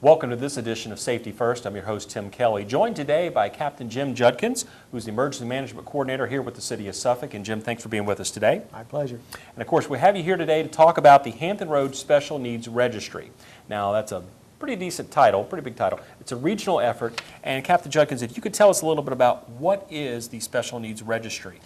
Welcome to this edition of Safety First. I'm your host, Tim Kelly, joined today by Captain Jim Judkins, who's the Emergency Management Coordinator here with the City of Suffolk. And Jim, thanks for being with us today. My pleasure. And of course, we have you here today to talk about the Hampton Road Special Needs Registry. Now, that's a pretty decent title, pretty big title. It's a regional effort. And Captain Judkins, if you could tell us a little bit about what is the Special Needs Registry?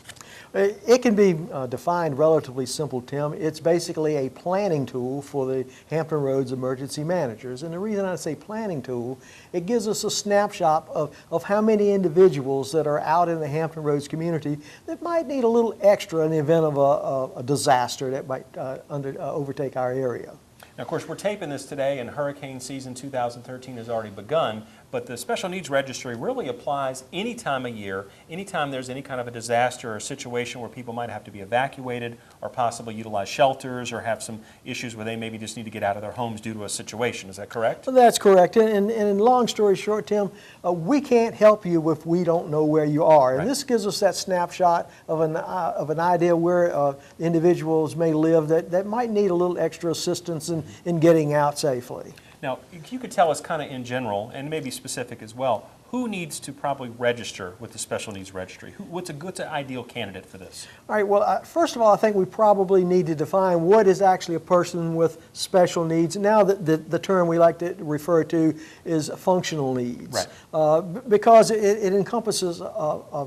It can be defined relatively simple, Tim. It's basically a planning tool for the Hampton Roads emergency managers. And the reason I say planning tool, it gives us a snapshot of how many individuals that are out in the Hampton Roads community that might need a little extra in the event of a disaster that might overtake our area. Now, of course, we're taping this today, and hurricane season 2013 has already begun, but the Special Needs Registry really applies any time of year, anytime there's any kind of a disaster or a situation where people might have to be evacuated or possibly utilize shelters or have some issues where they maybe just need to get out of their homes due to a situation. Is that correct? Well, that's correct. And in long story short, Tim, we can't help you if we don't know where you are. And this gives us that snapshot of an idea where individuals may live that might need a little extra assistance in getting out safely. Now, if you could tell us kind of in general, and maybe specific as well, who needs to probably register with the Special Needs Registry? What's an ideal candidate for this? All right, well, first of all, I think we probably need to define what is actually a person with special needs. Now, the term we like to refer to is functional needs. Right. Because it encompasses a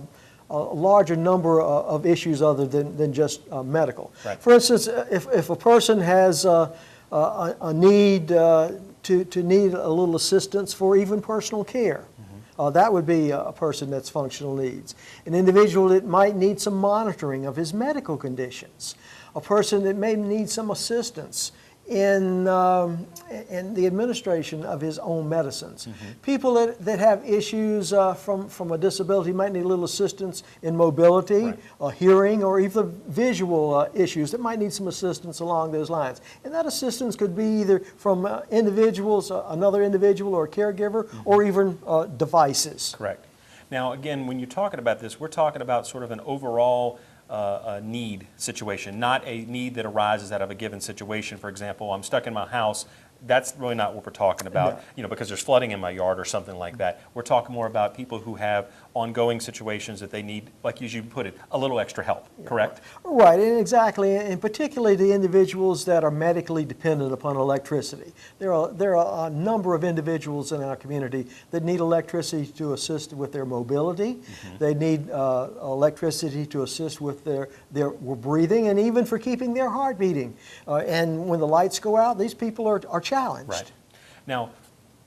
larger number of issues other than just medical. Right. For instance, if a person has a need to need a little assistance for even personal care. That would be a person that's functional needs. An individual that might need some monitoring of his medical conditions. A person that may need some assistance in the administration of his own medicines. People that have issues from a disability might need a little assistance in mobility, hearing, or even visual issues that might need some assistance along those lines. And that assistance could be either from individuals, another individual or a caregiver, or even devices. Correct. Now, again, when you're talking about this, we're talking about sort of an overall a need situation, not a need that arises out of a given situation. For example, I'm stuck in my house. That's really not what we're talking about, because there's flooding in my yard or something like that. We're talking more about people who have ongoing situations that they need, like you put it, a little extra help, correct? Right, and exactly, and particularly the individuals that are medically dependent upon electricity. There are a number of individuals in our community that need electricity to assist with their mobility. They need electricity to assist with their breathing and even for keeping their heart beating. And when the lights go out, these people are challenged. Right. Now,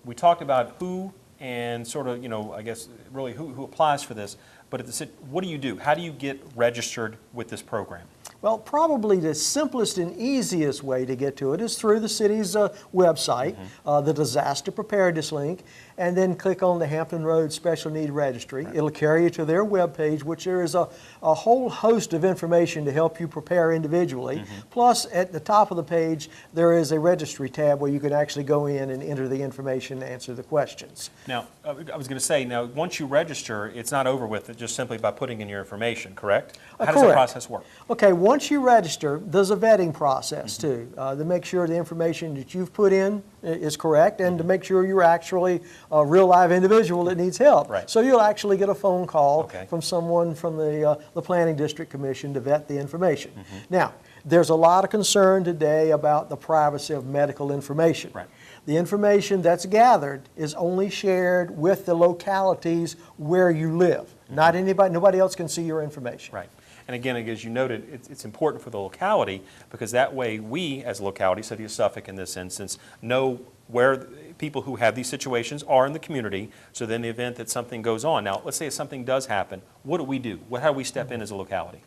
we talked about who and sort of, I guess really who applies for this, but what do you do? How do you get registered with this program? Well, probably the simplest and easiest way to get to it is through the city's website, the disaster preparedness link, and then click on the Hampton Roads Special Need Registry. It'll carry you to their webpage, which there is a whole host of information to help you prepare individually. Plus, at the top of the page, there is a registry tab where you can actually go in and enter the information and answer the questions. Now, I was going to say, now, once you register, it's not over with it just simply by putting in your information, correct? How does the process work? Okay, once you register, there's a vetting process too, to make sure the information that you've put in is correct and to make sure you're actually a real live individual that needs help. Right. So you'll actually get a phone call from someone from the Planning District Commission to vet the information. Now, there's a lot of concern today about the privacy of medical information. Right. The information that's gathered is only shared with the localities where you live. Not anybody, nobody else can see your information. Right. And again, as you noted, it's important for the locality because that way we, as a locality, City of Suffolk in this instance, know where people who have these situations are in the community, so then in the event that something goes on. Now, let's say if something does happen, what do we do? How do we step in as a locality?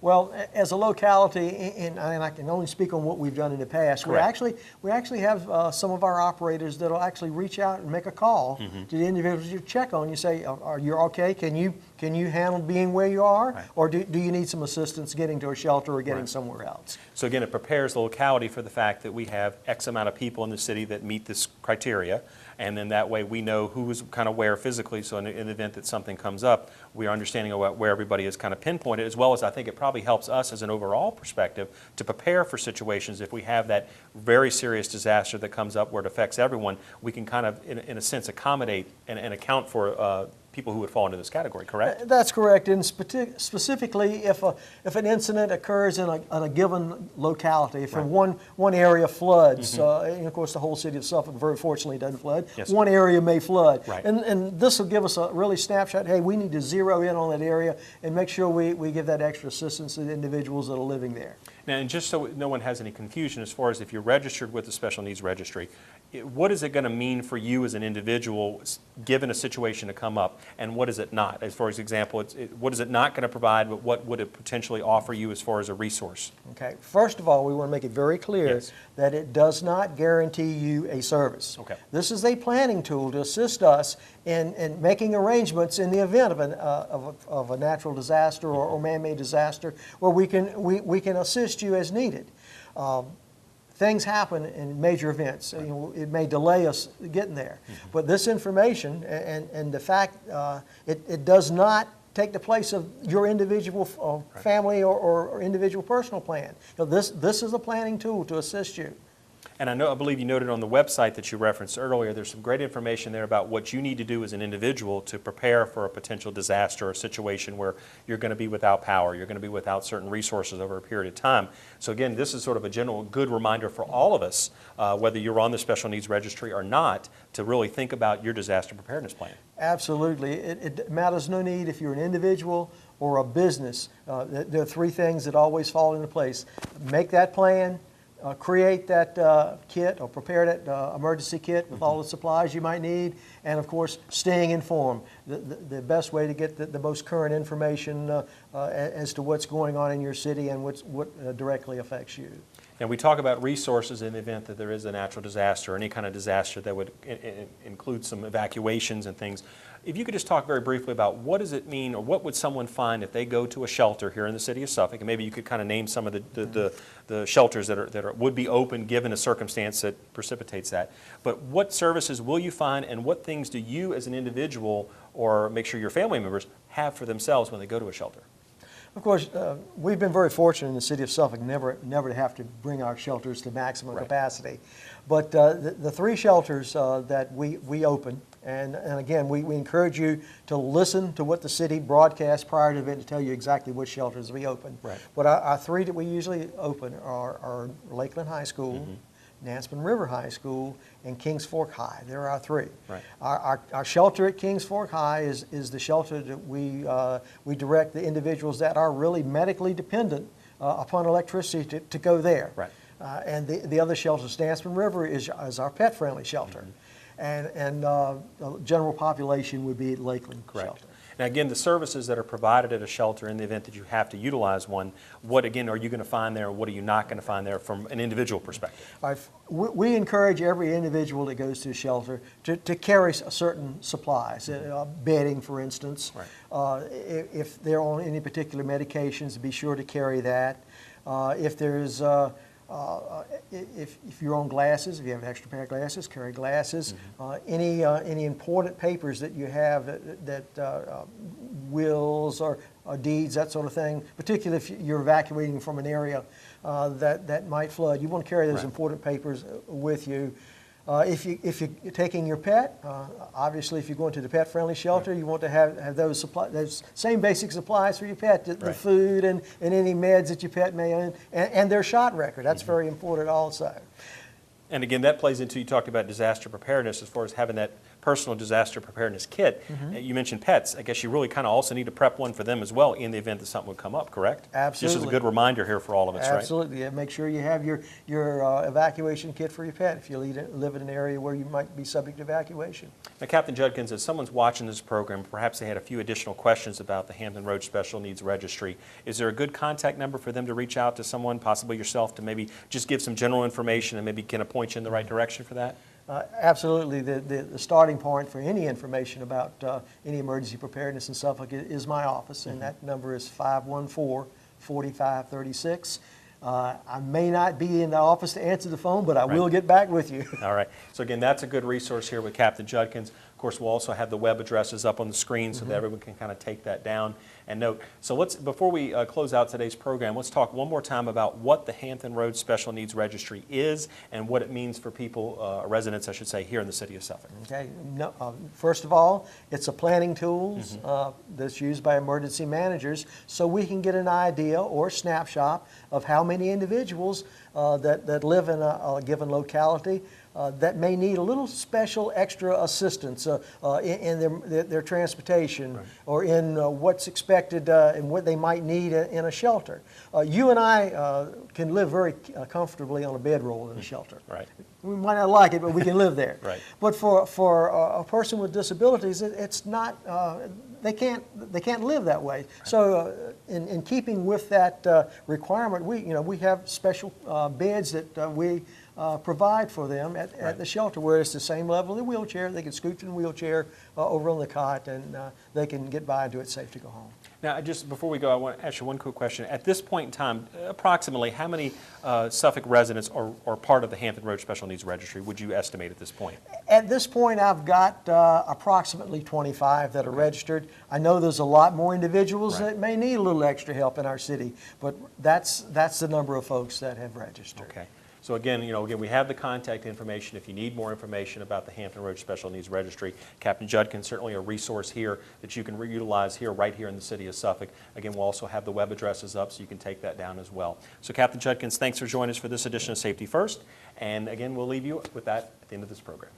Well, as a locality, and I can only speak on what we've done in the past, we actually have some of our operators that will actually reach out and make a call to the individuals you check on. You say, "Are you okay? Can you handle being where you are, or do you need some assistance getting to a shelter or getting somewhere else?" So again, it prepares the locality for the fact that we have X amount of people in the city that meet this criteria, and then that way we know who is kind of where physically. So in the event that something comes up, we are understanding about where everybody is kind of pinpointed, as well as I think it probably probably helps us as an overall perspective to prepare for situations if we have that very serious disaster that comes up where it affects everyone. We can kind of, in a sense, accommodate and account for people who would fall into this category, correct? That's correct, and specifically if an incident occurs in a given locality, if Right. one area floods, and of course the whole city of Suffolk very fortunately doesn't flood, Yes. one area may flood. Right. And this will give us a really snapshot, hey, we need to zero in on that area and make sure we give that extra assistance to the individuals that are living there. Now, and just so no one has any confusion, as far as if you're registered with the Special Needs Registry, what is it going to mean for you as an individual given a situation to come up, and what is it not? As far as example, what is it not going to provide, but what would it potentially offer you as far as a resource? Okay, first of all, we want to make it very clear Yes. that it does not guarantee you a service. Okay. This is a planning tool to assist us in making arrangements in the event of a natural disaster or man-made disaster, where we can assist you as needed. Things happen in major events. You know, it may delay us getting there. But this information and the fact it does not take the place of your individual family or individual personal plan. You know, this is a planning tool to assist you. And I believe you noted on the website that you referenced earlier, there's some great information there about what you need to do as an individual to prepare for a potential disaster or situation where you're going to be without power, you're going to be without certain resources over a period of time. So again, this is sort of a general good reminder for all of us, whether you're on the Special Needs Registry or not, to really think about your disaster preparedness plan. Absolutely. It matters no need if you're an individual or a business. There are three things that always fall into place. Make that plan. Create that kit or prepare that emergency kit with all the supplies you might need, and of course staying informed. The best way to get the most current information as to what's going on in your city and what directly affects you. And we talk about resources in the event that there is a natural disaster, or any kind of disaster that would include some evacuations and things. If you could just talk very briefly about what does it mean, or what would someone find if they go to a shelter here in the city of Suffolk, and maybe you could kind of name some of the shelters that would be open given a circumstance that precipitates that. But what services will you find, and what things do you as an individual, or make sure your family members, have for themselves when they go to a shelter? Of course, we've been very fortunate in the city of Suffolk never to have to bring our shelters to maximum Right. capacity. But the three shelters that we open, and again, we encourage you to listen to what the city broadcasts prior to the event to tell you exactly which shelters we open. Right. But our three that we usually open are Lakeland High School, Nansemond River High School, and Kings Fork High. There are our three. Right. Our shelter at Kings Fork High is the shelter that we direct the individuals that are really medically dependent upon electricity to go there. Right. And the other shelter, Nansemond River, is our pet-friendly shelter. And the general population would be at Lakeland Correct. Shelter. Now again, the services that are provided at a shelter in the event that you have to utilize one, what again are you going to find there, what are you not going to find there from an individual perspective? We encourage every individual that goes to a shelter to carry certain supplies, bedding for instance. Right. If they're on any particular medications, be sure to carry that. If there's if you're on glasses, if you have an extra pair of glasses, carry glasses. Any important papers that you have that wills or deeds, that sort of thing, particularly if you're evacuating from an area that might flood, you want to carry those Right. important papers with you. If you're taking your pet, obviously if you're going to the pet-friendly shelter, Right. you want to have those same basic supplies for your pet, the Right. food and any meds that your pet may own, and their shot record. That's very important also. And again, that plays into, you talked about disaster preparedness as far as having that personal disaster preparedness kit. You mentioned pets. I guess you really kind of also need to prep one for them as well in the event that something would come up, correct? Absolutely. Just as a good reminder here for all of us, right? Absolutely. Yeah, make sure you have your evacuation kit for your pet if you live in an area where you might be subject to evacuation. Now, Captain Judkins, as someone's watching this program, perhaps they had a few additional questions about the Hampton Roads Special Needs Registry. Is there a good contact number for them to reach out to someone, possibly yourself, to maybe just give some general information and maybe kind of point you in the right direction for that? Absolutely. The starting point for any information about any emergency preparedness in Suffolk is my office, and that number is 514-4536. I may not be in the office to answer the phone, but I will get back with you. All right. So again, that's a good resource here with Captain Judkins. Of course, we'll also have the web addresses up on the screen so that everyone can kind of take that down. and note. So before we close out today's program, let's talk one more time about what the Hampton Roads Special Needs Registry is and what it means for people, residents, I should say, here in the city of Suffolk. Okay. No, first of all, it's a planning tool that's used by emergency managers, so we can get an idea or snapshot of how many individuals that live in a given locality that may need a little special extra assistance in their transportation, right, or in what's expected and what they might need in a shelter. You and I can live very comfortably on a bedroll in a shelter. Right. We might not like it, but we can live there. Right. But for a person with disabilities, it's not. They can't live that way. Right. So in keeping with that requirement, we have special beds that we provide for them at the shelter, where it's the same level of the wheelchair. They can scoot in the wheelchair over on the cot, and they can get by and do it safe to go home. Now, just before we go, I want to ask you one quick question. At this point in time, approximately how many Suffolk residents are part of the Hampton Roads Special Needs Registry, would you estimate at this point? At this point, I've got approximately 25 that are registered. I know there's a lot more individuals that may need a little extra help in our city, but that's the number of folks that have registered. Okay. So again, we have the contact information. If you need more information about the Hampton Roads Special Needs Registry, Captain Judkins, certainly a resource here that you can utilize right here in the city of Suffolk. Again, we'll also have the web addresses up so you can take that down as well. So Captain Judkins, thanks for joining us for this edition of Safety First. And again, we'll leave you with that at the end of this program.